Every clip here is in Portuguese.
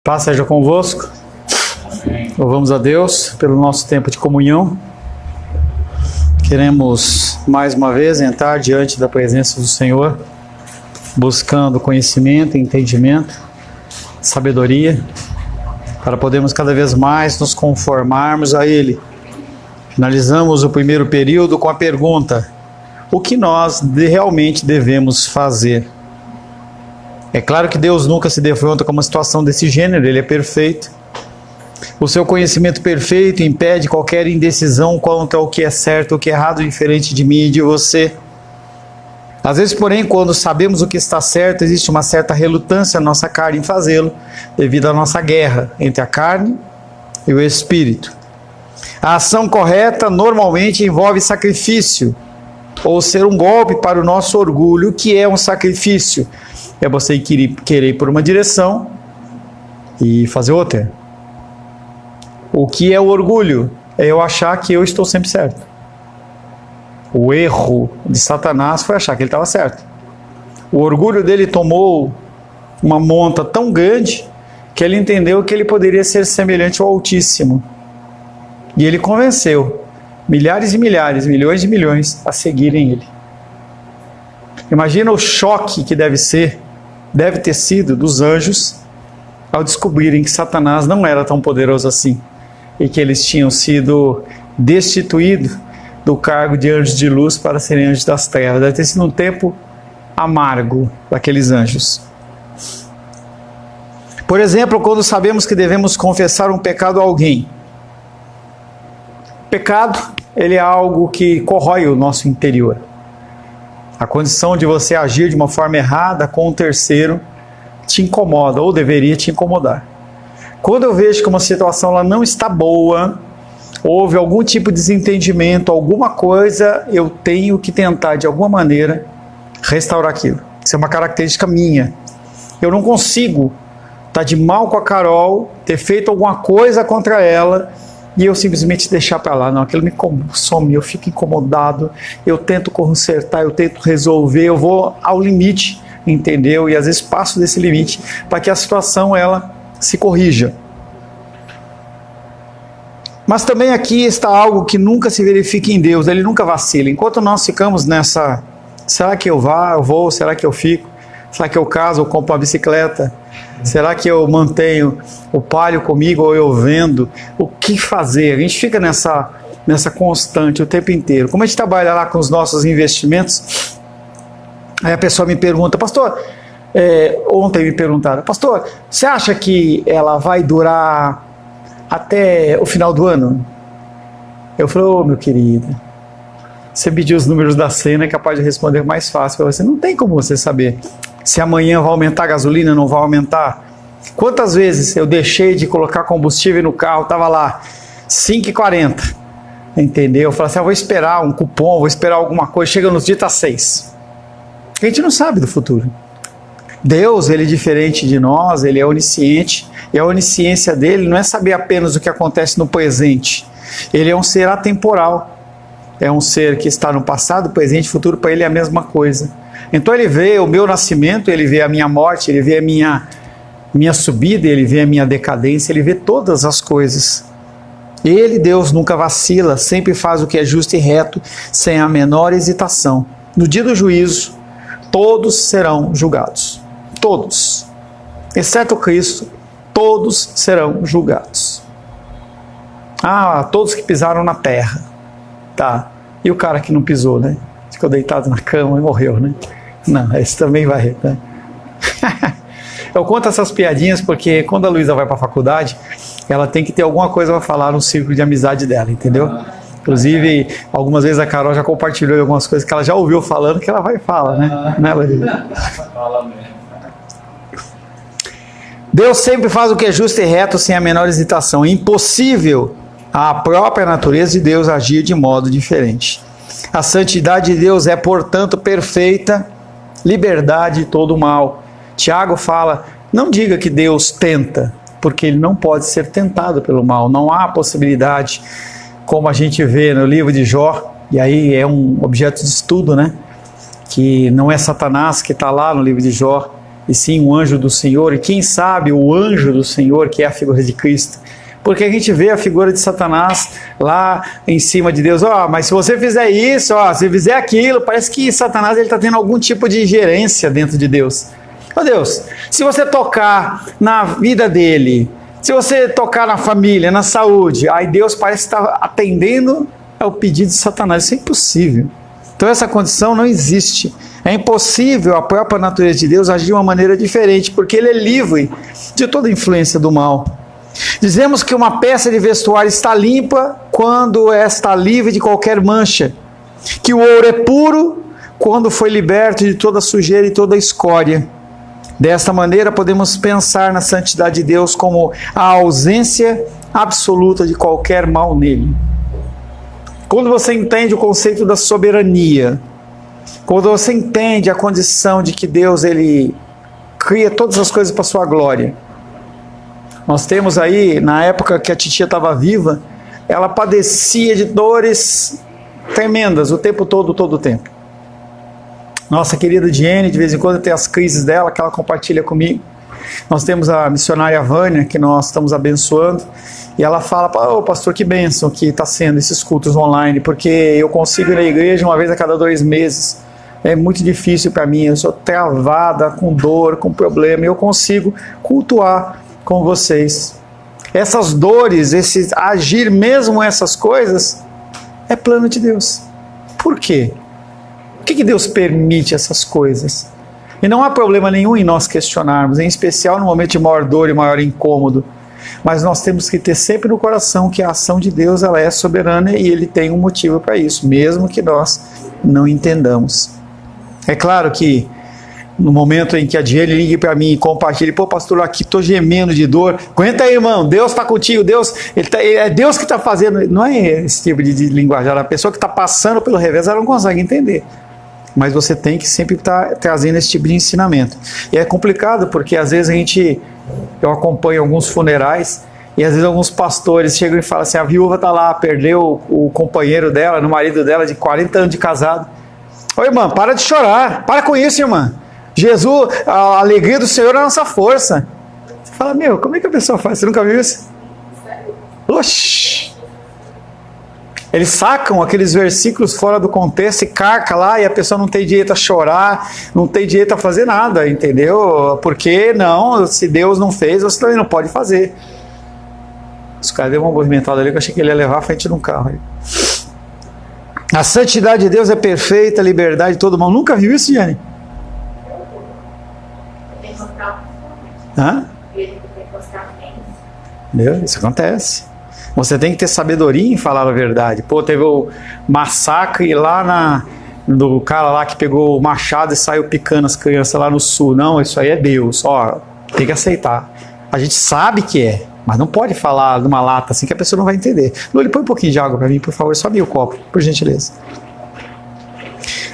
Paz seja convosco. Louvamos a Deus pelo nosso tempo de comunhão. Queremos mais uma vez entrar diante da presença do Senhor, buscando conhecimento, entendimento, sabedoria, para podermos cada vez mais nos conformarmos a Ele. Finalizamos o primeiro período com a pergunta: o que nós realmente devemos fazer? É claro que Deus nunca se defronta com uma situação desse gênero, Ele é perfeito. O seu conhecimento perfeito impede qualquer indecisão quanto ao que é certo, o que é errado, diferente de mim e de você. Às vezes, porém, quando sabemos o que está certo, existe uma certa relutância na nossa carne em fazê-lo, devido à nossa guerra entre a carne e o espírito. A ação correta normalmente envolve sacrifício, ou ser um golpe para o nosso orgulho, que é um sacrifício. É você querer ir por uma direção e fazer outra. O que é o orgulho? É eu achar que eu estou sempre certo. O erro de Satanás foi achar que ele estava certo. O orgulho dele tomou uma monta tão grande que ele entendeu que ele poderia ser semelhante ao Altíssimo. E ele convenceu milhares e milhares, milhões de milhões a seguirem ele. Imagina o choque que deve ter sido dos anjos ao descobrirem que Satanás não era tão poderoso assim e que eles tinham sido destituídos do cargo de anjos de luz para serem anjos das trevas. Deve ter sido um tempo amargo daqueles anjos. Por exemplo, quando sabemos que devemos confessar um pecado a alguém. Pecado, ele é algo que corrói o nosso interior. A condição de você agir de uma forma errada com um terceiro te incomoda, ou deveria te incomodar. Quando eu vejo que uma situação ela não está boa, houve algum tipo de desentendimento, alguma coisa, eu tenho que tentar de alguma maneira restaurar aquilo. Isso é uma característica minha. Eu não consigo estar de mal com a Carol, ter feito alguma coisa contra ela e eu simplesmente deixar para lá. Não, aquilo me consome, eu fico incomodado, eu tento consertar, eu tento resolver, eu vou ao limite, entendeu? E às vezes passo desse limite para que a situação ela se corrija. Mas também aqui está algo que nunca se verifica em Deus, Ele nunca vacila. Enquanto nós ficamos nessa, será que eu vou, será que eu fico? Será que eu caso ou compro uma bicicleta? Será que eu mantenho o palio comigo ou eu vendo? O que fazer? A gente fica nessa constante o tempo inteiro. Como a gente trabalha lá com os nossos investimentos, aí a pessoa me pergunta, pastor, ontem me perguntaram, pastor, você acha que ela vai durar até o final do ano? Eu falei, meu querido, você pediu os números da cena, é capaz de responder mais fácil para você. Não tem como você saber se amanhã vai aumentar a gasolina, não vai aumentar. Quantas vezes eu deixei de colocar combustível no carro, estava lá 5,40, entendeu? Eu falei assim, vou esperar um cupom, vou esperar alguma coisa, chega nos dias, está 6. A gente não sabe do futuro. Deus, Ele é diferente de nós, Ele é onisciente, e a onisciência dele não é saber apenas o que acontece no presente. Ele é um ser atemporal, é um ser que está no passado, presente e futuro, para Ele é a mesma coisa. Então Ele vê o meu nascimento, Ele vê a minha morte, Ele vê a minha subida, Ele vê a minha decadência, Ele vê todas as coisas. Ele, Deus, nunca vacila, sempre faz o que é justo e reto, sem a menor hesitação. No dia do juízo, todos serão julgados. Todos. Exceto Cristo, todos serão julgados. Todos que pisaram na terra. Tá. E o cara que não pisou, né? Ficou deitado na cama e morreu, né? Não, esse também vai, né? Eu conto essas piadinhas porque quando a Luísa vai para a faculdade, ela tem que ter alguma coisa para falar no círculo de amizade dela, entendeu? Inclusive, algumas vezes a Carol já compartilhou algumas coisas que ela já ouviu falando que ela vai falar, né? Né, Luísa? Fala mesmo. Deus sempre faz o que é justo e reto sem a menor hesitação. É impossível a própria natureza de Deus agir de modo diferente. A santidade de Deus é, portanto, perfeita, liberdade de todo o mal. Tiago fala, não diga que Deus tenta, porque Ele não pode ser tentado pelo mal. Não há possibilidade, como a gente vê no livro de Jó, e aí é um objeto de estudo, né? Que não é Satanás que está lá no livro de Jó, e sim um anjo do Senhor, e quem sabe o anjo do Senhor, que é a figura de Cristo. Porque a gente vê a figura de Satanás lá em cima de Deus. Mas se você fizer isso, se fizer aquilo, parece que Satanás está tendo algum tipo de ingerência dentro de Deus. Deus, se você tocar na vida dele, se você tocar na família, na saúde, aí Deus parece estar atendendo ao pedido de Satanás. Isso é impossível. Então essa condição não existe. É impossível a própria natureza de Deus agir de uma maneira diferente, porque ele é livre de toda influência do mal. Dizemos que uma peça de vestuário está limpa quando está livre de qualquer mancha, que o ouro é puro quando foi liberto de toda sujeira e toda escória. Desta maneira podemos pensar na santidade de Deus como a ausência absoluta de qualquer mal nele. Quando você entende o conceito da soberania, quando você entende a condição de que Deus ele cria todas as coisas para a sua glória. Nós temos aí, na época que a titia estava viva, ela padecia de dores tremendas o tempo todo, todo o tempo. Nossa querida Diene, de vez em quando tem as crises dela, que ela compartilha comigo. Nós temos a missionária Vânia, que nós estamos abençoando, e ela fala, pastor, que bênção que está sendo esses cultos online, porque eu consigo ir na igreja uma vez a cada 2 meses. É muito difícil para mim, eu sou travada, com dor, com problema, e eu consigo cultuar com vocês. Essas dores, esse agir mesmo essas coisas, é plano de Deus. Por quê? Por que Deus permite essas coisas? E não há problema nenhum em nós questionarmos, em especial no momento de maior dor e maior incômodo. Mas nós temos que ter sempre no coração que a ação de Deus ela é soberana e Ele tem um motivo para isso, mesmo que nós não entendamos. É claro que no momento em que a Diane ligue para mim e compartilhe, pastor, aqui estou gemendo de dor, aguenta aí, irmão, Deus está contigo, é Deus que está fazendo, não é esse tipo de linguajar, a pessoa que está passando pelo revés, ela não consegue entender, mas você tem que sempre estar trazendo esse tipo de ensinamento, e é complicado, porque às vezes eu acompanho alguns funerais, e às vezes alguns pastores chegam e falam assim, a viúva está lá, perdeu o companheiro dela, o marido dela de 40 anos de casado, irmã, para de chorar, para com isso, irmã, Jesus, a alegria do Senhor é a nossa força. Você fala, como é que a pessoa faz? Você nunca viu isso? Oxi! Eles sacam aqueles versículos fora do contexto e carca lá e a pessoa não tem direito a chorar, não tem direito a fazer nada, entendeu? Porque não, se Deus não fez, você também não pode fazer. Os caras deu uma movimentada ali que eu achei que ele ia levar a frente de um carro. A santidade de Deus é perfeita, a liberdade de todo mal. Nunca viu isso, Diane? Isso acontece. Você tem que ter sabedoria em falar a verdade. Teve o massacre lá do cara lá que pegou o machado e saiu picando as crianças lá no sul. Não, isso aí é Deus. Tem que aceitar. A gente sabe que é, mas não pode falar numa lata assim que a pessoa não vai entender. Luli, põe um pouquinho de água para mim, por favor, só meio copo, por gentileza.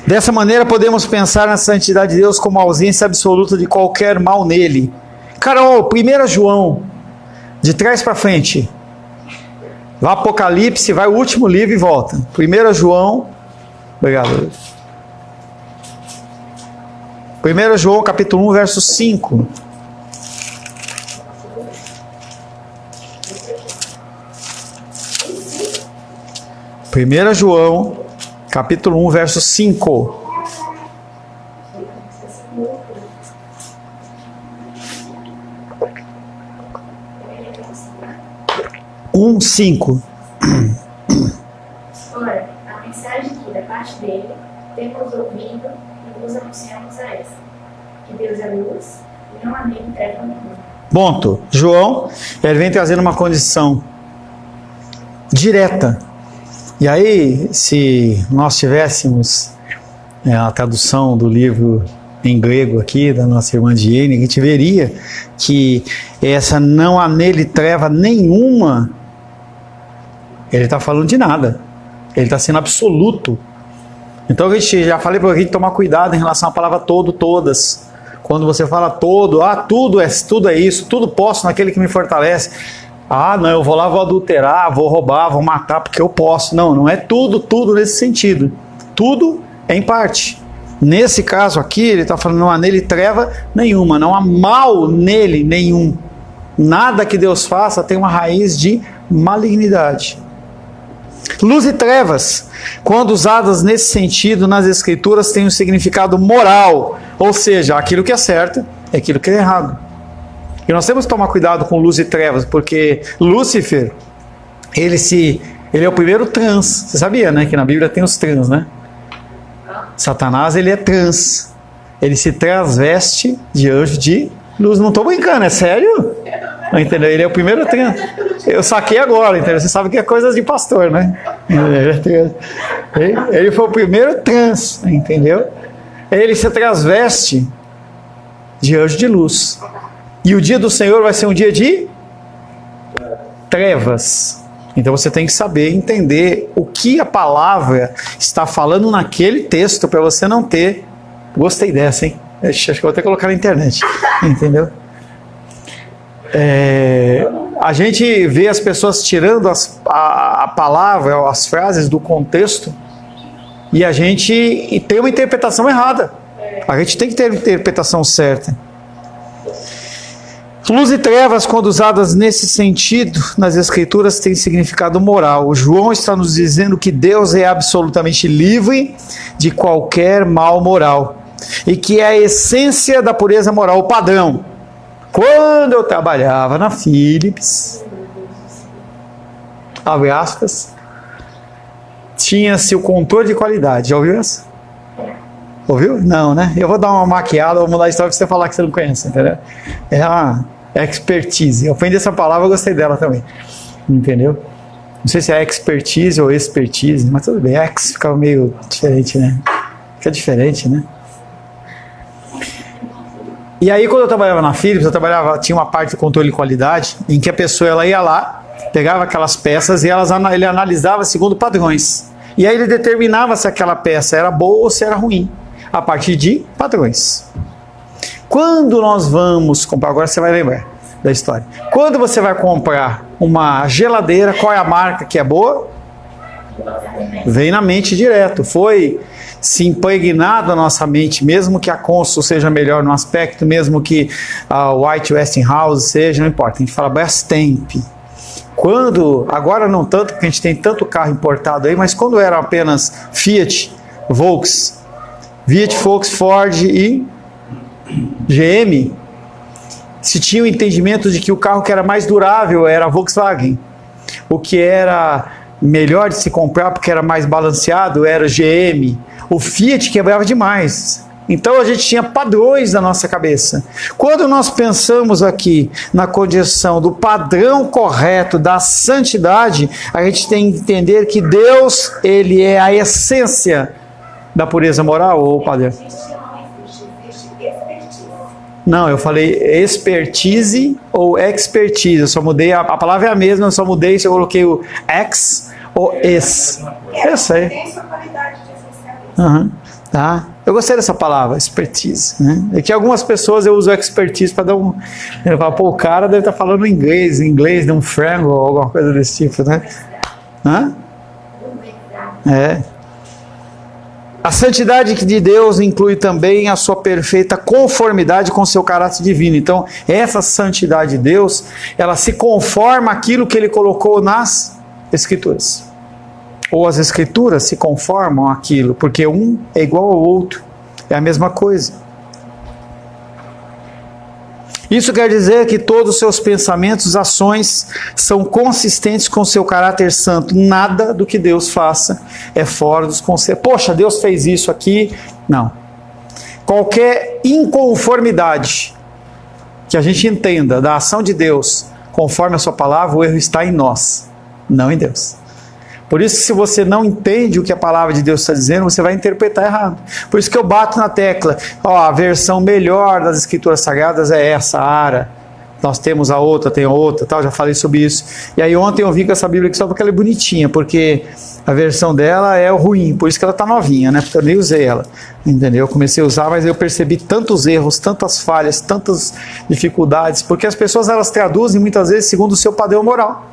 Dessa maneira podemos pensar na santidade de Deus como a ausência absoluta de qualquer mal nele. Carol, 1 João, de trás para frente. Vai Apocalipse, vai o último livro e volta. 1 João, obrigado. 1 João capítulo 1, verso 5. Primeira João, capítulo 1, verso 5. 1:5. Ora, a mensagem que da parte dele temos ouvido e vos anunciamos a essa, que Deus é luz e não há nele treva nenhuma. Ponto. João, ele vem trazendo uma condição direta. E aí, se nós tivéssemos a tradução do livro em grego aqui, da nossa irmã Diene, a gente veria que essa não há nele treva nenhuma, ele está falando de nada. Ele está sendo absoluto. Então, a gente já falei para a gente tomar cuidado em relação à palavra todo, todas. Quando você fala todo, tudo é isso, tudo posso naquele que me fortalece. Não, eu vou lá, vou adulterar, vou roubar, vou matar porque eu posso. Não é tudo nesse sentido. Tudo é em parte. Nesse caso aqui, ele está falando, não há nele treva nenhuma, não há mal nele nenhum. Nada que Deus faça tem uma raiz de malignidade. Luz e trevas, quando usadas nesse sentido nas Escrituras, têm um significado moral, ou seja, aquilo que é certo é aquilo que é errado. E nós temos que tomar cuidado com luz e trevas, porque Lúcifer, ele é o primeiro trans. Você sabia, né, que na Bíblia tem os trans, né? Satanás, ele é trans. Ele se transveste de anjo de luz. Não estou brincando, é sério? Entendeu? Ele é o primeiro trans. Eu saquei agora, entendeu? Você sabe que é coisa de pastor, né? Ele foi o primeiro trans, entendeu? Ele se transveste de anjo de luz. E o dia do Senhor vai ser um dia de trevas. Então você tem que saber, entender o que a palavra está falando naquele texto, para você não ter... Gostei dessa, hein? Acho que vou até colocar na internet. Entendeu? A gente vê as pessoas tirando a palavra, as frases do contexto, e a gente tem uma interpretação errada. A gente tem que ter a interpretação certa. Luz e trevas, quando usadas nesse sentido nas Escrituras, têm significado moral. O João está nos dizendo que Deus é absolutamente livre de qualquer mal moral, e que é a essência da pureza moral, o padrão. Quando eu trabalhava na Philips, abre aspas, tinha-se o controle de qualidade. Já ouviu essa? Ouviu? Não, né? Eu vou dar uma maquiada, vou mudar a história para você falar que você não conhece, entendeu? É uma expertise. Eu aprendi essa palavra, eu gostei dela também. Entendeu? Não sei se é expertise ou expertise, mas tudo bem. Ex fica meio diferente, né? Fica diferente, né? E aí, quando eu trabalhava na Philips, tinha uma parte de controle de qualidade, em que a pessoa ela ia lá, pegava aquelas peças e ele analisava segundo padrões. E aí ele determinava se aquela peça era boa ou se era ruim, a partir de padrões. Quando nós vamos comprar, agora você vai lembrar da história. Quando você vai comprar uma geladeira, qual é a marca que é boa? Vem na mente direto. Foi se impregnado na nossa mente, mesmo que a Consul seja melhor no aspecto, mesmo que a White Westinghouse seja, não importa. A gente fala Brastemp. Agora não tanto, porque a gente tem tanto carro importado aí, mas quando era apenas Fiat, Volkswagen, Ford e GM, se tinha o entendimento de que o carro que era mais durável era a Volkswagen, o que era melhor de se comprar porque era mais balanceado era GM, o Fiat quebrava demais. Então a gente tinha padrões na nossa cabeça. Quando nós pensamos aqui na condição do padrão correto da santidade, a gente tem que entender que Deus, ele é a essência da pureza moral ou padrão. Não, eu falei expertise ou expertise. Eu só mudei, a palavra é a mesma, eu só mudei se eu coloquei o ex ou ex. Eu sei. Tem sua qualidade de essencialismo. Tá? Eu gostei dessa palavra, expertise, né? É que algumas pessoas eu uso expertise para dar um... Eu falo, pô, o cara deve estar falando inglês de um frango ou alguma coisa desse tipo, né? Hã? É. A santidade de Deus inclui também a sua perfeita conformidade com o seu caráter divino. Então, essa santidade de Deus, ela se conforma àquilo que Ele colocou nas Escrituras. Ou as Escrituras se conformam àquilo, porque um é igual ao outro, é a mesma coisa. Isso quer dizer que todos os seus pensamentos, ações, são consistentes com o seu caráter santo. Nada do que Deus faça é fora dos conceitos. Poxa, Deus fez isso aqui. Não. Qualquer inconformidade que a gente entenda da ação de Deus conforme a sua palavra, o erro está em nós, não em Deus. Por isso, se você não entende o que a palavra de Deus está dizendo, você vai interpretar errado. Por isso que eu bato na tecla, a versão melhor das Escrituras Sagradas é essa, Ara. Nós temos a outra, tem outra, tal, já falei sobre isso. E aí ontem eu vim com essa Bíblia aqui só porque ela é bonitinha, porque a versão dela é ruim, por isso que ela está novinha, né? Porque eu nem usei ela, entendeu? Eu comecei a usar, mas eu percebi tantos erros, tantas falhas, tantas dificuldades, porque as pessoas elas traduzem muitas vezes segundo o seu padrão moral.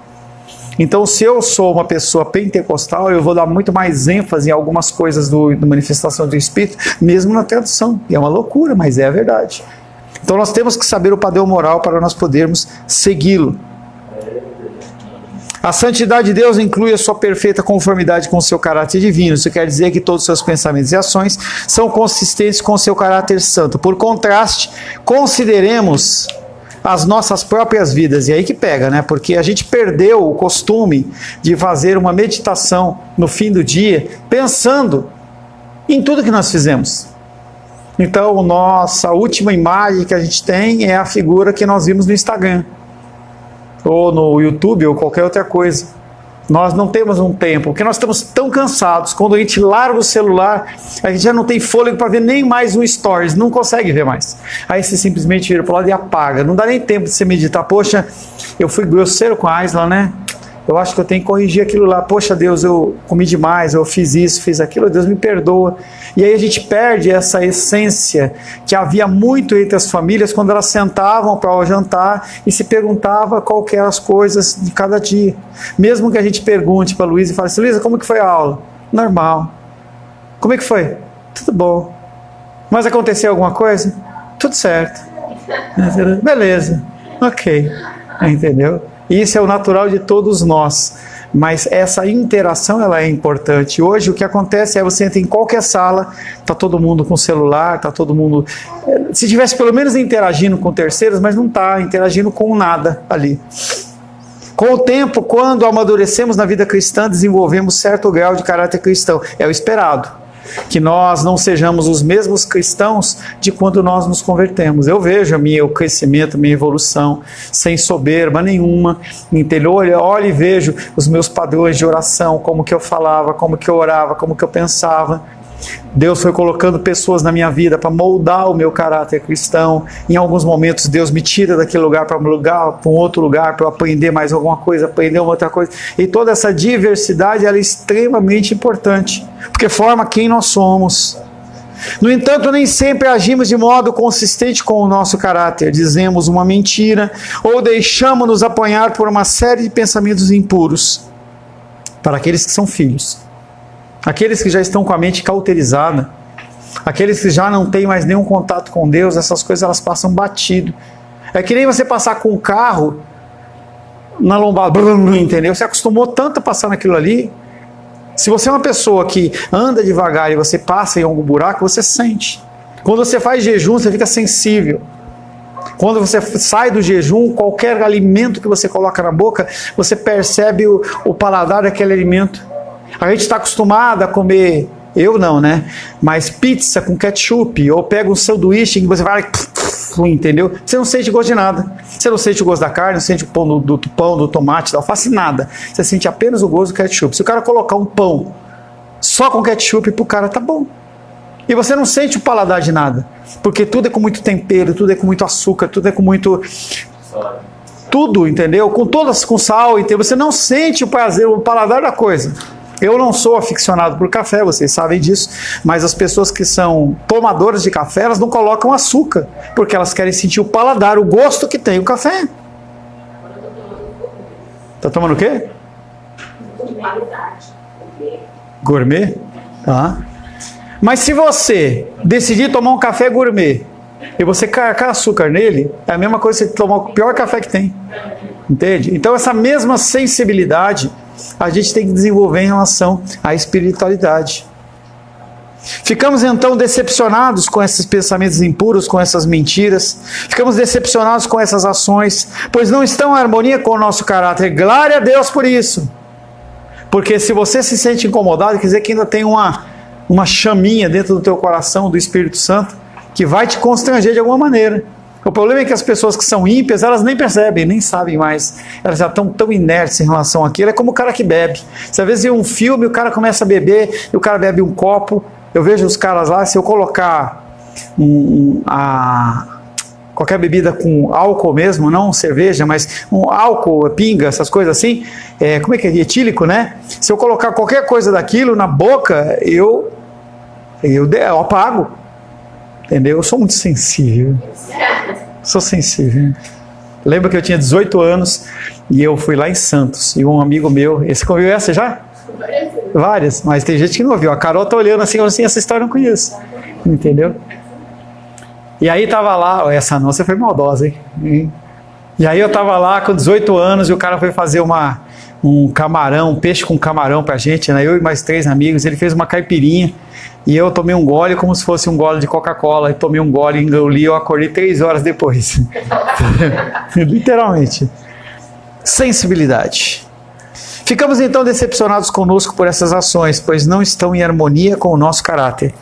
Então, se eu sou uma pessoa pentecostal, eu vou dar muito mais ênfase em algumas coisas da manifestação do Espírito, mesmo na tradução. E é uma loucura, mas é a verdade. Então, nós temos que saber o padrão moral para nós podermos segui-lo. A santidade de Deus inclui a sua perfeita conformidade com o seu caráter divino. Isso quer dizer que todos os seus pensamentos e ações são consistentes com o seu caráter santo. Por contraste, consideremos as nossas próprias vidas. E aí que pega, né? Porque a gente perdeu o costume de fazer uma meditação no fim do dia, pensando em tudo que nós fizemos. Então, nossa última imagem que a gente tem é a figura que nós vimos no Instagram, ou no YouTube, ou qualquer outra coisa. Nós não temos um tempo, porque nós estamos tão cansados. Quando a gente larga o celular, a gente já não tem fôlego para ver nem mais um stories, não consegue ver mais. Aí você simplesmente vira para o lado e apaga. Não dá nem tempo de você meditar. Poxa, eu fui grosseiro com a Aisla, né? Eu acho que eu tenho que corrigir aquilo lá. Poxa, Deus, eu comi demais, eu fiz isso, fiz aquilo, Deus me perdoa. E aí a gente perde essa essência que havia muito entre as famílias quando elas sentavam para o jantar e se perguntava qual que eram as coisas de cada dia. Mesmo que a gente pergunte para a Luísa e fale assim, Luísa, como que foi a aula? Normal. Como é que foi? Tudo bom. Mas aconteceu alguma coisa? Tudo certo. Beleza. Ok. Entendeu? Isso é o natural de todos nós, mas essa interação ela é importante. Hoje o que acontece é você entra em qualquer sala, está todo mundo com celular, está todo mundo... Se tivesse pelo menos interagindo com terceiros, mas não está interagindo com nada ali. Com o tempo, quando amadurecemos na vida cristã, desenvolvemos certo grau de caráter cristão. É o esperado. Que nós não sejamos os mesmos cristãos de quando nós nos convertemos. Eu vejo o crescimento, minha evolução, sem soberba nenhuma, entendeu? Olho e vejo os meus padrões de oração, como que eu falava, como que eu orava, como que eu pensava. Deus foi colocando pessoas na minha vida para moldar o meu caráter cristão. Em alguns momentos Deus me tira daquele lugar para um outro lugar para eu aprender mais alguma coisa, aprender uma outra coisa. E toda essa diversidade ela é extremamente importante, porque forma quem nós somos. No entanto, nem sempre agimos de modo consistente com o nosso caráter. Dizemos uma mentira ou deixamos-nos apanhar por uma série de pensamentos impuros. Para aqueles que são filhos, aqueles que já estão com a mente cauterizada, aqueles que já não têm mais nenhum contato com Deus, essas coisas elas passam batido. É que nem você passar com o carro na lombada, entendeu? Você acostumou tanto a passar naquilo ali. Se você é uma pessoa que anda devagar e você passa em algum buraco, você sente. Quando você faz jejum, você fica sensível. Quando você sai do jejum, qualquer alimento que você coloca na boca, você percebe o paladar daquele alimento. A gente está acostumado a comer, eu não, né? Mas pizza com ketchup, ou pega um sanduíche e você vai, entendeu? Você não sente gosto de nada. Você não sente o gosto da carne, não sente o pão do pão, do tomate, da alface, nada. Você sente apenas o gosto do ketchup. Se o cara colocar um pão só com ketchup, pro cara tá bom. E você não sente o paladar de nada. Porque tudo é com muito tempero, tudo é com muito açúcar, tudo é com muito... Tudo, entendeu? Com sal, entendeu? Você não sente o prazer, o paladar da coisa. Eu não sou aficionado por café, vocês sabem disso, mas as pessoas que são tomadoras de café, elas não colocam açúcar, porque elas querem sentir o paladar, o gosto que tem o café. Tá tomando o quê? Gourmet? Tá. Mas se você decidir tomar um café gourmet e você carregar açúcar nele, é a mesma coisa que você tomar o pior café que tem. Entende? Então essa mesma sensibilidade a gente tem que desenvolver em relação à espiritualidade. Ficamos então decepcionados com esses pensamentos impuros, com essas mentiras. Ficamos decepcionados com essas ações, pois não estão em harmonia com o nosso caráter. Glória a Deus por isso. Porque se você se sente incomodado, quer dizer que ainda tem uma chaminha dentro do teu coração, do Espírito Santo, que vai te constranger de alguma maneira. O problema é que as pessoas que são ímpias, elas nem percebem, nem sabem mais. Elas já estão tão inertes em relação àquilo. É como o cara que bebe. Você às vezes vê um filme, o cara começa a beber, e o cara bebe um copo. Eu vejo os caras lá, se eu colocar qualquer bebida com álcool mesmo, não cerveja, mas um álcool, pinga, essas coisas assim, como é que é? Etílico, né? Se eu colocar qualquer coisa daquilo na boca, eu apago. Entendeu? Eu sou muito sensível. Sou sensível. Lembro que eu tinha 18 anos e eu fui lá em Santos. E um amigo meu, esse ouviu essa já? Várias, mas tem gente que não ouviu. A Carol tá olhando assim, essa história eu não conheço. Entendeu? E aí tava lá, essa não, você foi maldosa, hein? E aí eu tava lá com 18 anos e o cara foi fazer um camarão, um peixe com camarão pra gente, né? Eu e mais 3 amigos, ele fez uma caipirinha e eu tomei um gole como se fosse um gole de Coca-Cola, e tomei um gole, engoli, eu acordei 3 horas depois. Literalmente. Sensibilidade. Ficamos então decepcionados conosco por essas ações, pois não estão em harmonia com o nosso caráter.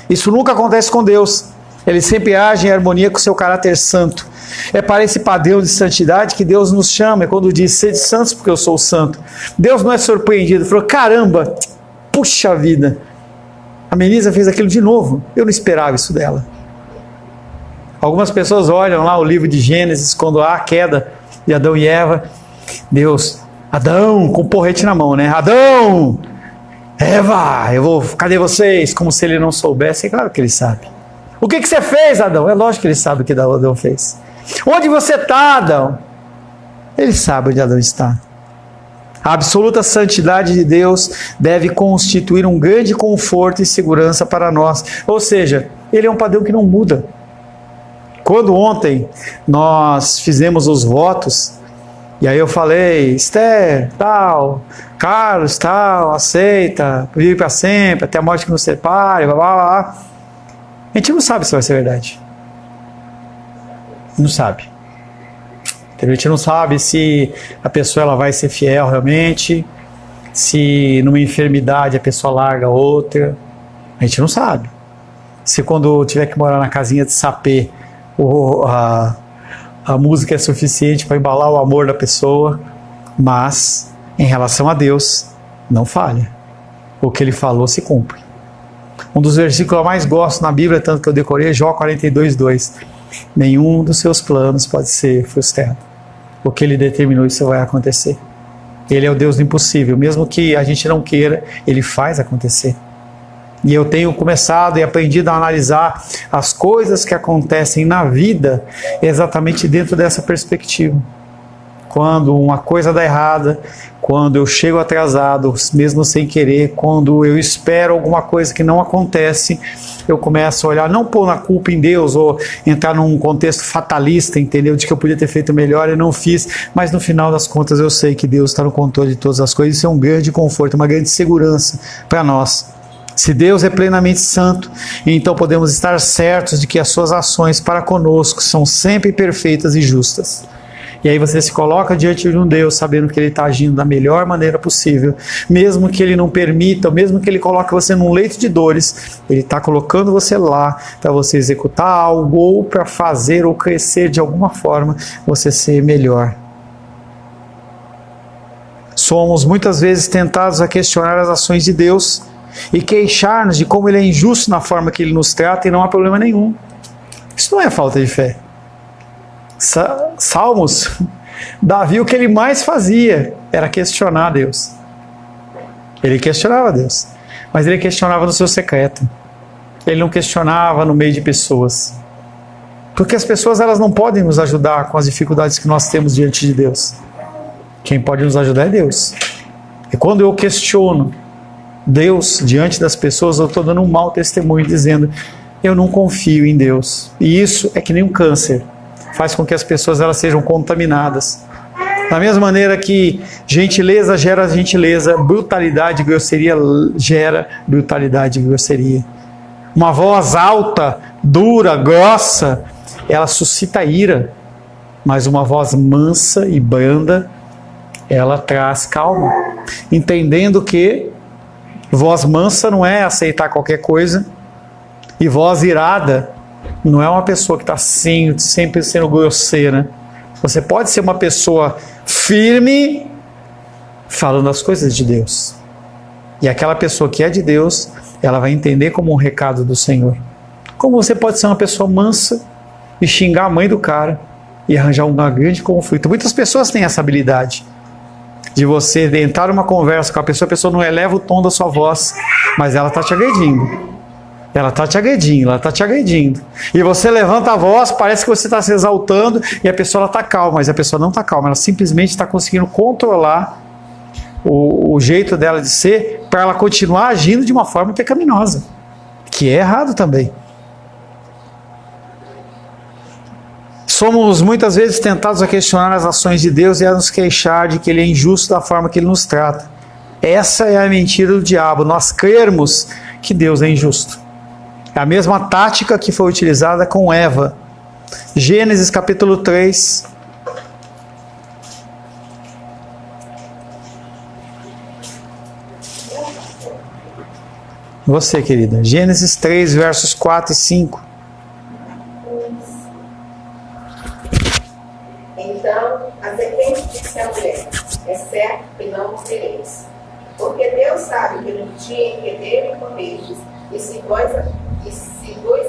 Isso nunca acontece com Deus. Ele sempre age em harmonia com o seu caráter santo. É para esse padrão de santidade que Deus nos chama. É quando diz, sede santos porque eu sou santo. Deus não é surpreendido. Ele falou, caramba, puxa vida. A Melissa fez aquilo de novo. Eu não esperava isso dela. Algumas pessoas olham lá o livro de Gênesis, quando há a queda de Adão e Eva. Deus, Adão, com o porrete na mão, né? Adão, Eva, cadê vocês? Como se ele não soubesse. É claro que ele sabe. O que você fez, Adão? É lógico que ele sabe o que Adão fez. Onde você está, Adão? Ele sabe onde Adão está. A absoluta santidade de Deus deve constituir um grande conforto e segurança para nós. Ou seja, ele é um padrão que não muda. Quando ontem nós fizemos os votos, e aí eu falei, Esther, tal, Carlos, tal, aceita, vive para sempre, até a morte que nos separe, blá, blá, blá. A gente não sabe se vai ser verdade. Não sabe. A gente não sabe se a pessoa ela vai ser fiel realmente, se numa enfermidade a pessoa larga outra. A gente não sabe. Se quando tiver que morar na casinha de sapê, a música é suficiente para embalar o amor da pessoa. Mas, em relação a Deus, não falha. O que ele falou se cumpre. Um dos versículos que eu mais gosto na Bíblia, tanto que eu decorei, é Jó 42:2. Nenhum dos seus planos pode ser frustrado. O que ele determinou, isso vai acontecer. Ele é o Deus do impossível. Mesmo que a gente não queira, ele faz acontecer. E eu tenho começado e aprendido a analisar as coisas que acontecem na vida exatamente dentro dessa perspectiva. Quando uma coisa dá errada, quando eu chego atrasado, mesmo sem querer, quando eu espero alguma coisa que não acontece, eu começo a olhar, não pôr na culpa em Deus ou entrar num contexto fatalista, entendeu? De que eu podia ter feito melhor e não fiz, mas no final das contas eu sei que Deus está no controle de todas as coisas. Isso é um grande conforto, uma grande segurança para nós. Se Deus é plenamente santo, então podemos estar certos de que as suas ações para conosco são sempre perfeitas e justas. E aí você se coloca diante de um Deus sabendo que Ele está agindo da melhor maneira possível, mesmo que Ele não permita, mesmo que Ele coloque você num leito de dores, Ele está colocando você lá para você executar algo ou para fazer ou crescer de alguma forma, você ser melhor. Somos muitas vezes tentados a questionar as ações de Deus e queixar-nos de como Ele é injusto na forma que Ele nos trata, e não há problema nenhum. Isso não é falta de fé. Salmos, Davi, o que ele mais fazia era questionar Deus. Ele questionava Deus, mas ele questionava no seu secreto. Ele não questionava no meio de pessoas, porque as pessoas elas não podem nos ajudar com as dificuldades que nós temos diante de Deus. Quem pode nos ajudar é Deus. E quando eu questiono Deus diante das pessoas, eu estou dando um mau testemunho, dizendo, eu não confio em Deus. E isso é que nem um câncer, faz com que as pessoas elas sejam contaminadas. Da mesma maneira que gentileza gera gentileza, brutalidade e grosseria gera brutalidade e grosseria. Uma voz alta, dura, grossa, ela suscita ira, mas uma voz mansa e branda, ela traz calma, entendendo que voz mansa não é aceitar qualquer coisa, e voz irada não é uma pessoa que está sempre sendo grosseira. Você pode ser uma pessoa firme, falando as coisas de Deus. E aquela pessoa que é de Deus, ela vai entender como um recado do Senhor. Como você pode ser uma pessoa mansa e xingar a mãe do cara e arranjar um grande conflito. Muitas pessoas têm essa habilidade de você entrar numa conversa com a pessoa não eleva o tom da sua voz, mas ela está te agredindo. Ela está te agredindo, ela está te agredindo. E você levanta a voz, parece que você está se exaltando e a pessoa está calma, mas a pessoa não está calma. Ela simplesmente está conseguindo controlar o jeito dela de ser para ela continuar agindo de uma forma pecaminosa, que é errado também. Somos muitas vezes tentados a questionar as ações de Deus e a nos queixar de que Ele é injusto da forma que Ele nos trata. Essa é a mentira do diabo, nós crermos que Deus é injusto. É a mesma tática que foi utilizada com Eva. Gênesis capítulo 3. Você, querida. Gênesis 3, versos 4 e 5. Então a serpente disse à mulher: é certo que não morrereis, porque Deus sabe que no dia em que dele comerdes, e se vos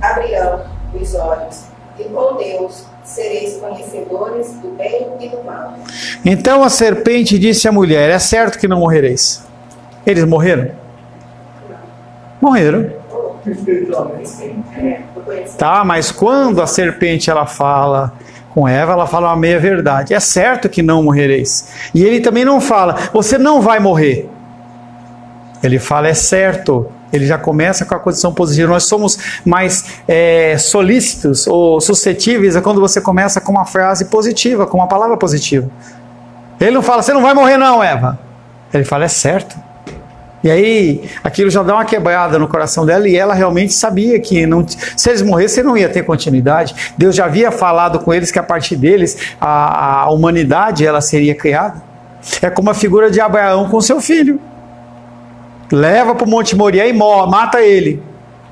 abrirão os olhos, e com Deus sereis conhecedores do bem e do mal. Então a serpente disse à mulher: é certo que não morrereis. Eles morreram? Morreram. Tá, mas quando a serpente ela fala com Eva, ela fala uma meia verdade. É certo que não morrereis. E ele também não fala, você não vai morrer. Ele fala, é certo. Ele já começa com a condição positiva. Nós somos mais solícitos ou suscetíveis a quando você começa com uma frase positiva, com uma palavra positiva. Ele não fala, você não vai morrer não, Eva. Ele fala, é certo. E aí, aquilo já dá uma quebrada no coração dela e ela realmente sabia que não, se eles morressem, não ia ter continuidade. Deus já havia falado com eles que a partir deles, a humanidade ela seria criada. É como a figura de Abraão com seu filho. Leva para o Monte Moriá e mata ele.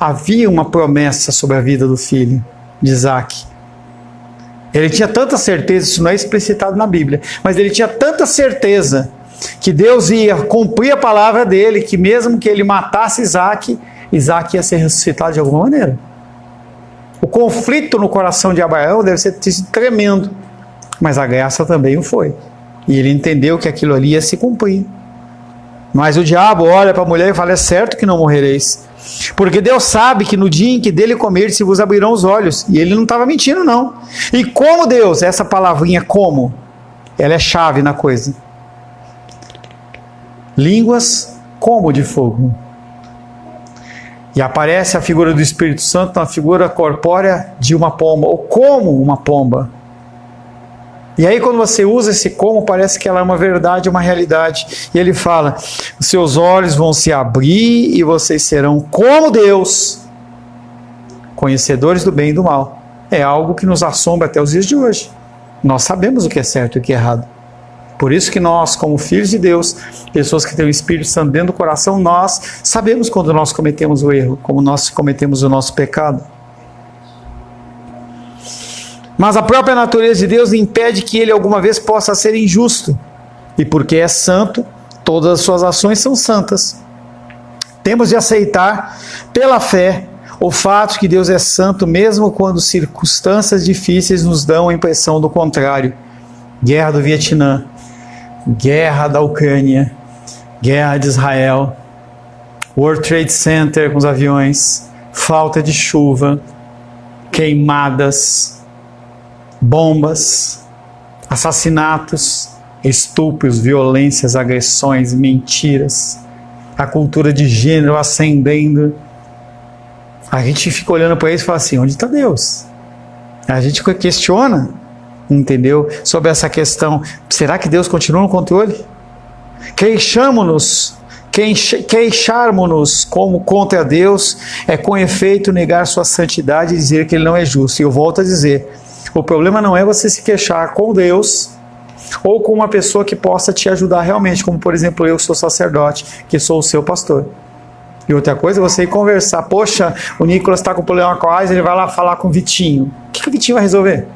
Havia uma promessa sobre a vida do filho, de Isaac. Ele tinha tanta certeza, isso não é explicitado na Bíblia, mas ele tinha tanta certeza que Deus ia cumprir a palavra dele, que mesmo que ele matasse Isaac, Isaac ia ser ressuscitado de alguma maneira. O conflito no coração de Abraão deve ser tremendo, mas a graça também o foi. E ele entendeu que aquilo ali ia se cumprir. Mas o diabo olha para a mulher e fala, é certo que não morrereis. Porque Deus sabe que no dia em que dele comer, se vos abrirão os olhos. E ele não estava mentindo, não. E como Deus, essa palavrinha como, ela é chave na coisa. Línguas como de fogo. E aparece a figura do Espírito Santo na figura corpórea de uma pomba, ou como uma pomba. E aí quando você usa esse como, parece que ela é uma verdade, uma realidade. E ele fala, os seus olhos vão se abrir e vocês serão como Deus, conhecedores do bem e do mal. É algo que nos assombra até os dias de hoje. Nós sabemos o que é certo e o que é errado. Por isso que nós, como filhos de Deus, pessoas que têm o Espírito Santo dentro do coração, nós sabemos quando nós cometemos o erro, como nós cometemos o nosso pecado. Mas a própria natureza de Deus impede que ele alguma vez possa ser injusto. E porque é santo, todas as suas ações são santas. Temos de aceitar, pela fé, o fato que Deus é santo, mesmo quando circunstâncias difíceis nos dão a impressão do contrário. Guerra do Vietnã, guerra da Ucrânia, guerra de Israel, World Trade Center com os aviões, falta de chuva, queimadas, bombas, assassinatos, estupros, violências, agressões, mentiras, a cultura de gênero ascendendo. A gente fica olhando para isso e fala assim, onde está Deus? A gente questiona, entendeu? Sobre essa questão, será que Deus continua no controle? Queixarmos-nos como contra Deus é com efeito negar sua santidade e dizer que Ele não é justo. E eu volto a dizer, o problema não é você se queixar com Deus ou com uma pessoa que possa te ajudar realmente, como por exemplo eu sou sacerdote, que sou o seu pastor. E outra coisa é você ir conversar, poxa, o Nicolas está com problema com a Ais, ele vai lá falar com o Vitinho. O que o Vitinho vai resolver?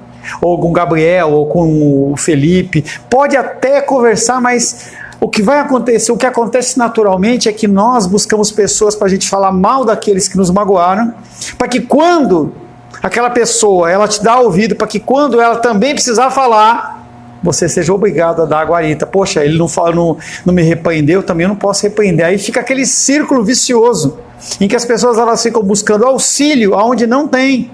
Ou com o Gabriel, ou com o Felipe. Pode até conversar, mas o que vai acontecer, o que acontece naturalmente é que nós buscamos pessoas para a gente falar mal daqueles que nos magoaram, para que quando aquela pessoa, ela te dá ouvido, para que quando ela também precisar falar, você seja obrigado a dar a guarita. Poxa, ele não me repreendeu, também eu não posso repreender. Aí fica aquele círculo vicioso. em que as pessoas elas ficam buscando auxílio aonde não tem.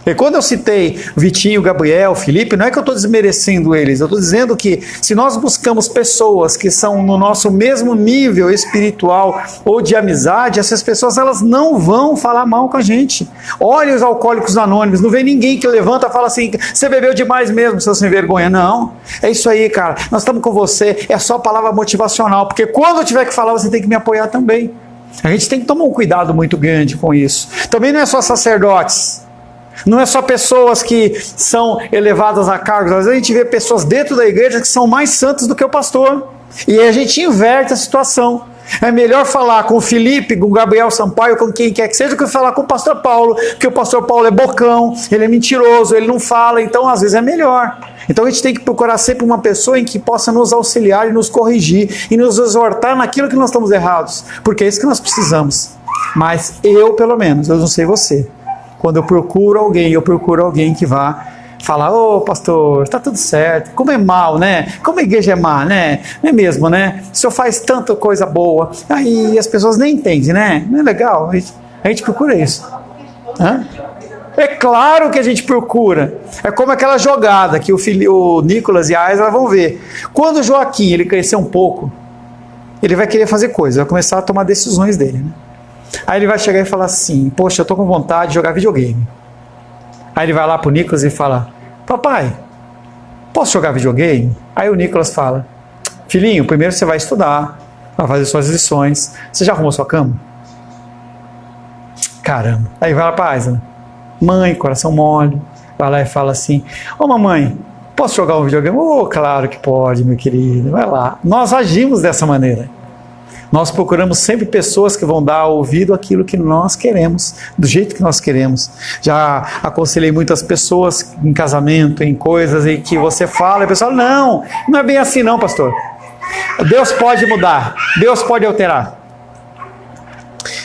E quando eu citei Vitinho, Gabriel, Felipe, não é que eu estou desmerecendo eles, eu estou dizendo que se nós buscamos pessoas que são no nosso mesmo nível espiritual ou de amizade, essas pessoas elas não vão falar mal com a gente. Olha os alcoólicos anônimos, não vem ninguém que levanta e fala assim, você bebeu demais mesmo, seu sem vergonha. Não, é isso aí, cara, nós estamos com você, é só palavra motivacional, porque quando eu tiver que falar, você tem que me apoiar também. A gente tem que tomar um cuidado muito grande com isso. Também não é só sacerdotes. Não é só pessoas que são elevadas a cargos, às vezes a gente vê pessoas dentro da igreja que são mais santas do que o pastor, e aí a gente inverte a situação. É melhor falar com o Felipe, com o Gabriel Sampaio, com quem quer que seja, do que falar com o pastor Paulo, porque o pastor Paulo é bocão, ele é mentiroso, ele não fala, então às vezes é melhor. Então a gente tem que procurar sempre uma pessoa em que possa nos auxiliar e nos corrigir, e nos exortar naquilo que nós estamos errados, porque é isso que nós precisamos. Mas eu, pelo menos, eu não sei você, quando eu procuro alguém que vá falar, ô pastor, está tudo certo, como é mal, né? Como a igreja é má, né? Não é mesmo, né? O senhor faz tanta coisa boa, aí as pessoas nem entendem, né? Não é legal? A gente procura isso. Hã? É claro que a gente procura. É como aquela jogada que o Nicolas e a Aisla vão ver. Quando o Joaquim ele crescer um pouco, ele vai querer fazer coisas, vai começar a tomar decisões dele, né? Aí ele vai chegar e falar assim, poxa, eu tô com vontade de jogar videogame. Aí ele vai lá pro Nicolas e fala, papai, posso jogar videogame? Aí o Nicolas fala, filhinho, primeiro você vai estudar, vai fazer suas lições, você já arrumou sua cama? Caramba. Aí vai lá pra Aisla, mãe, coração mole, vai lá e fala assim, ô mamãe, posso jogar um videogame? Oh, claro que pode, meu querido, vai lá. Nós agimos dessa maneira. Nós procuramos sempre pessoas que vão dar ouvido àquilo que nós queremos, do jeito que nós queremos. Já aconselhei muitas pessoas em casamento, em coisas em que você fala e a pessoa fala, não é bem assim não, pastor. Deus pode mudar, Deus pode alterar.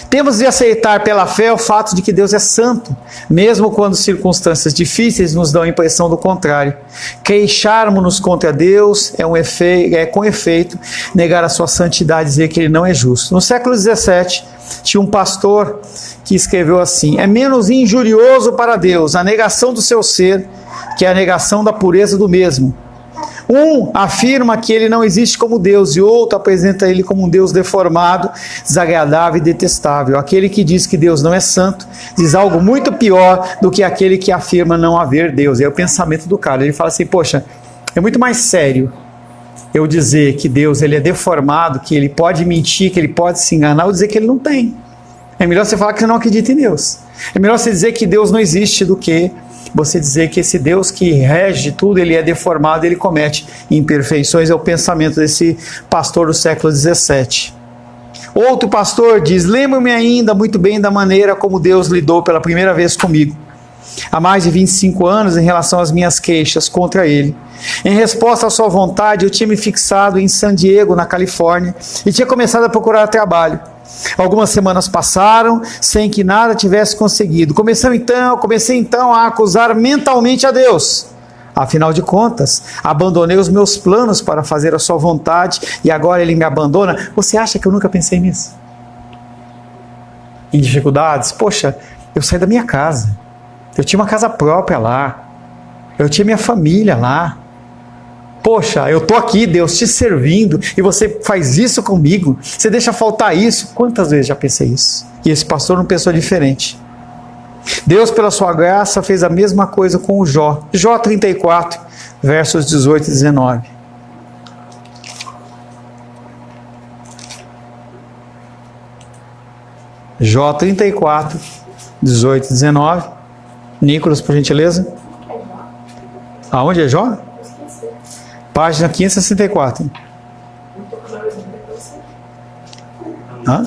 Temos de aceitar pela fé o fato de que Deus é santo, mesmo quando circunstâncias difíceis nos dão a impressão do contrário. Queixarmos-nos contra Deus é com efeito negar a sua santidade e dizer que ele não é justo. No século XVII, tinha um pastor que escreveu assim, é menos injurioso para Deus a negação do seu ser que a negação da pureza do mesmo. Um afirma que ele não existe como Deus e outro apresenta ele como um Deus deformado, desagradável e detestável. Aquele que diz que Deus não é santo diz algo muito pior do que aquele que afirma não haver Deus. É o pensamento do cara. Ele fala assim, poxa, é muito mais sério eu dizer que Deus ele é deformado, que ele pode mentir, que ele pode se enganar, ou dizer que ele não tem. É melhor você falar que você não acredita em Deus. É melhor você dizer que Deus não existe do que você dizer que esse Deus que rege tudo, ele é deformado, ele comete imperfeições. É o pensamento desse pastor do século XVII. Outro pastor diz, lembro-me ainda muito bem da maneira como Deus lidou pela primeira vez comigo, há mais de 25 anos, em relação às minhas queixas contra ele. Em resposta à sua vontade, eu tinha me fixado em San Diego, na Califórnia, e tinha começado a procurar trabalho. Algumas semanas passaram sem que nada tivesse conseguido. Comecei então a acusar mentalmente a Deus. Afinal de contas, abandonei os meus planos para fazer a sua vontade e agora ele me abandona. Você acha que eu nunca pensei nisso? Em dificuldades? Poxa, eu saí da minha casa. Eu tinha uma casa própria lá. Eu tinha minha família lá. Poxa, eu estou aqui, Deus, te servindo, e você faz isso comigo, você deixa faltar isso. Quantas vezes já pensei isso? E esse pastor não pensou diferente. Deus, pela sua graça, fez a mesma coisa com o Jó. Jó 34, versos 18 e 19. Jó 34, 18 e 19. Nicolas, por gentileza. Aonde é Jó? Página 564. Hã?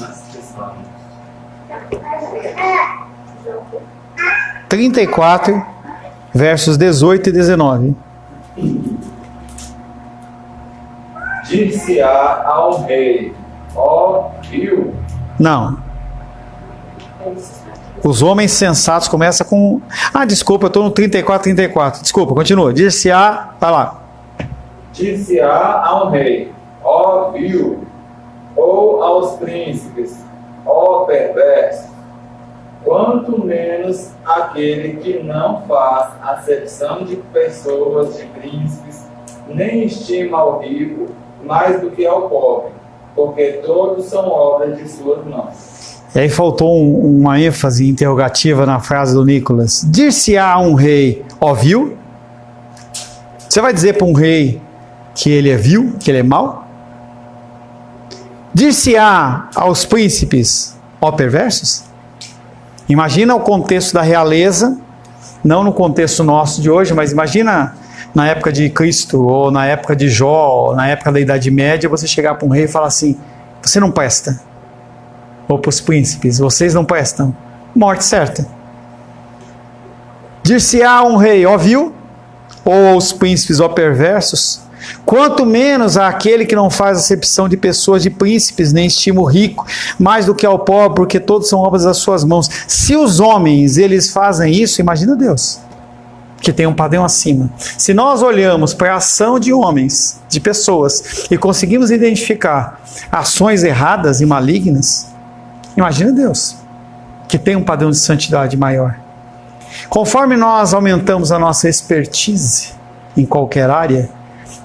34, versos 18 e 19. Dir-se-á ao rei, ó Rio. Não. Os homens sensatos começam com... desculpa, eu estou no 34. Desculpa, continua. Dir-se-á, vai lá. Dir-se-á ao rei, ó Rio, ou aos príncipes, ó perverso, quanto menos aquele que não faz acepção de pessoas, de príncipes, nem estima ao rico mais do que ao pobre, porque todos são obras de suas mãos. E aí faltou uma ênfase interrogativa na frase do Nicolas. Dir-se-á um rei, ó vil? Você vai dizer para um rei que ele é vil, que ele é mau? Dir-se-á aos príncipes, ó perversos? Imagina o contexto da realeza, não no contexto nosso de hoje, mas imagina na época de Cristo, ou na época de Jó, ou na época da Idade Média, você chegar para um rei e falar assim, você não presta. Ou para os príncipes, vocês não prestam. Morte certa. Dir-se-á um rei, ó vil, ou aos príncipes, ó perversos, quanto menos àquele que não faz acepção de pessoas, de príncipes, nem estima o rico, mais do que ao pobre, porque todos são obras das suas mãos. Se os homens, eles fazem isso, imagina Deus, que tem um padrão acima. Se nós olhamos para a ação de homens, de pessoas, e conseguimos identificar ações erradas e malignas, imagina Deus, que tem um padrão de santidade maior. Conforme nós aumentamos a nossa expertise em qualquer área,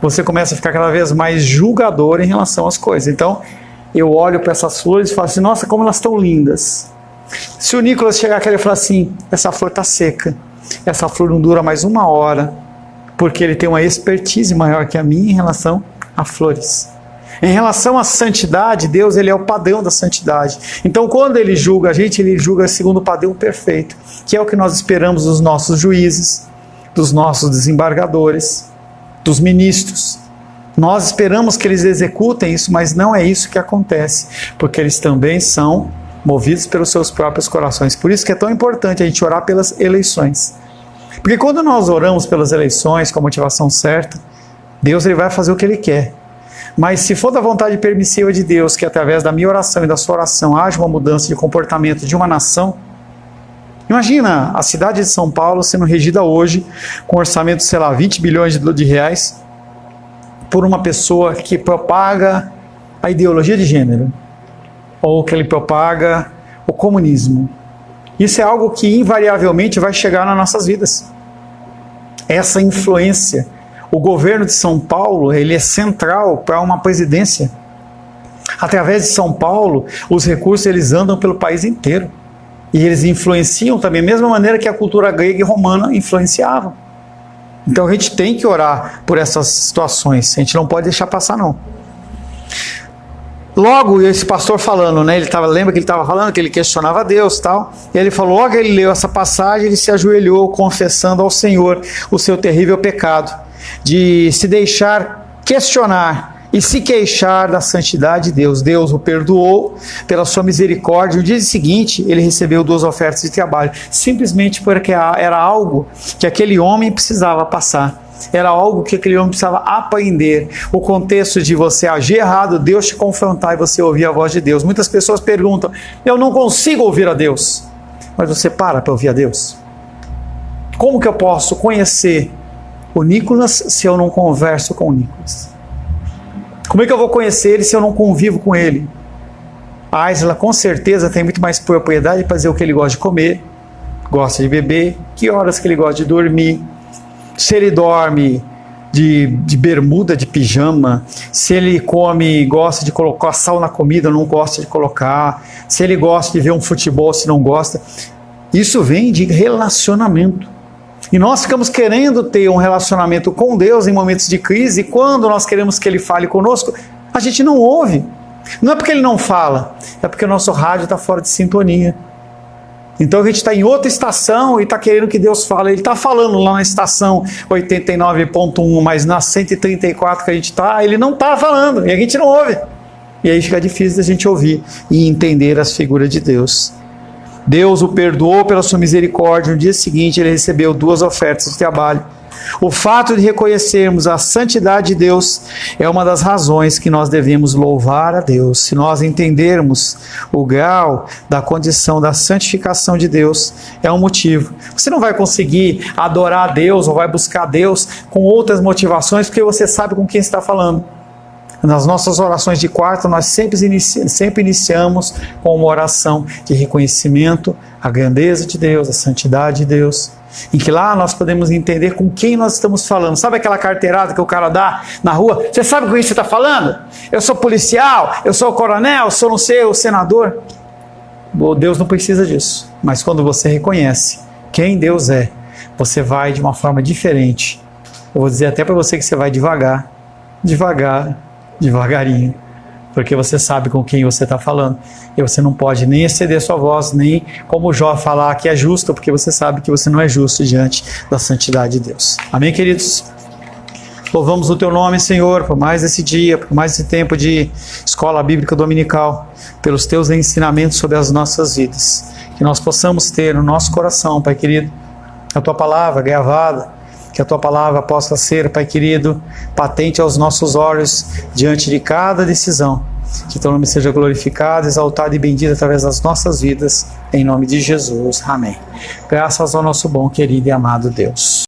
você começa a ficar cada vez mais julgador em relação às coisas. Então, eu olho para essas flores e falo assim, nossa, como elas estão lindas. Se o Nicolas chegar aqui e falar assim, essa flor está seca, essa flor não dura mais 1 hora, porque ele tem uma expertise maior que a minha em relação a flores. Em relação à santidade, Deus, ele é o padrão da santidade. Então, quando ele julga a gente, ele julga segundo o padrão perfeito, que é o que nós esperamos dos nossos juízes, dos nossos desembargadores, dos ministros. Nós esperamos que eles executem isso, mas não é isso que acontece, porque eles também são movidos pelos seus próprios corações. Por isso que é tão importante a gente orar pelas eleições. Porque quando nós oramos pelas eleições com a motivação certa, Deus, ele vai fazer o que ele quer. Mas se for da vontade permissiva de Deus, que através da minha oração e da sua oração haja uma mudança de comportamento de uma nação, imagina a cidade de São Paulo sendo regida hoje com um orçamento, sei lá, 20 bilhões de reais por uma pessoa que propaga a ideologia de gênero ou que ele propaga o comunismo. Isso é algo que invariavelmente vai chegar nas nossas vidas. Essa influência. O governo de São Paulo, ele é central para uma presidência. Através de São Paulo, os recursos eles andam pelo país inteiro. E eles influenciam também, da mesma maneira que a cultura grega e romana influenciavam. Então a gente tem que orar por essas situações, a gente não pode deixar passar não. Logo, esse pastor falando, né, lembra que ele estava falando que ele questionava Deus, tal, e ele falou, logo ele leu essa passagem, ele se ajoelhou confessando ao Senhor o seu terrível pecado, de se deixar questionar e se queixar da santidade de Deus. Deus o perdoou pela sua misericórdia. No dia seguinte, ele recebeu 2 ofertas de trabalho, simplesmente porque era algo que aquele homem precisava passar. Era algo que aquele homem precisava aprender. O contexto de você agir errado, Deus te confrontar e você ouvir a voz de Deus. Muitas pessoas perguntam, eu não consigo ouvir a Deus. Mas você para ouvir a Deus? Como que eu posso conhecer o Nicolas se eu não converso com o Nicolas? Como é que eu vou conhecer ele se eu não convivo com ele? A Aisla com certeza tem muito mais propriedade para dizer o que ele gosta de comer, gosta de beber, que horas que ele gosta de dormir, se ele dorme de bermuda, de pijama, se ele come, gosta de colocar sal na comida, não gosta de colocar, se ele gosta de ver um futebol, se não gosta. Isso vem de relacionamento. E nós ficamos querendo ter um relacionamento com Deus em momentos de crise, e quando nós queremos que Ele fale conosco, a gente não ouve. Não é porque Ele não fala, é porque o nosso rádio está fora de sintonia. Então a gente está em outra estação e está querendo que Deus fale. Ele está falando lá na estação 89.1, mas na 134 que a gente está, Ele não está falando, e a gente não ouve. E aí fica difícil da gente ouvir e entender as figuras de Deus. Deus o perdoou pela sua misericórdia. No dia seguinte ele recebeu 2 ofertas de trabalho. O fato de reconhecermos a santidade de Deus é uma das razões que nós devemos louvar a Deus. Se nós entendermos o grau da condição da santificação de Deus, é um motivo. Você não vai conseguir adorar a Deus ou vai buscar a Deus com outras motivações, porque você sabe com quem está falando. Nas nossas orações de quarta, nós sempre iniciamos com uma oração de reconhecimento à grandeza de Deus, à santidade de Deus, em que lá nós podemos entender com quem nós estamos falando. Sabe aquela carteirada que o cara dá na rua? Você sabe com quem você está falando? Eu sou policial, eu sou coronel, eu sou não sei, o senador. Deus não precisa disso. Mas quando você reconhece quem Deus é, você vai de uma forma diferente. Eu vou dizer até para você que você vai devagarinho, porque você sabe com quem você está falando, e você não pode nem exceder sua voz, nem como Jó falar que é justo, porque você sabe que você não é justo diante da santidade de Deus. Amém, queridos? Louvamos o teu nome, Senhor, por mais esse dia, por mais esse tempo de escola bíblica dominical, pelos teus ensinamentos sobre as nossas vidas, que nós possamos ter no nosso coração, Pai querido, a tua palavra gravada, que a tua palavra possa ser, Pai querido, patente aos nossos olhos diante de cada decisão. Que teu nome seja glorificado, exaltado e bendito através das nossas vidas, em nome de Jesus. Amém. Graças ao nosso bom, querido e amado Deus.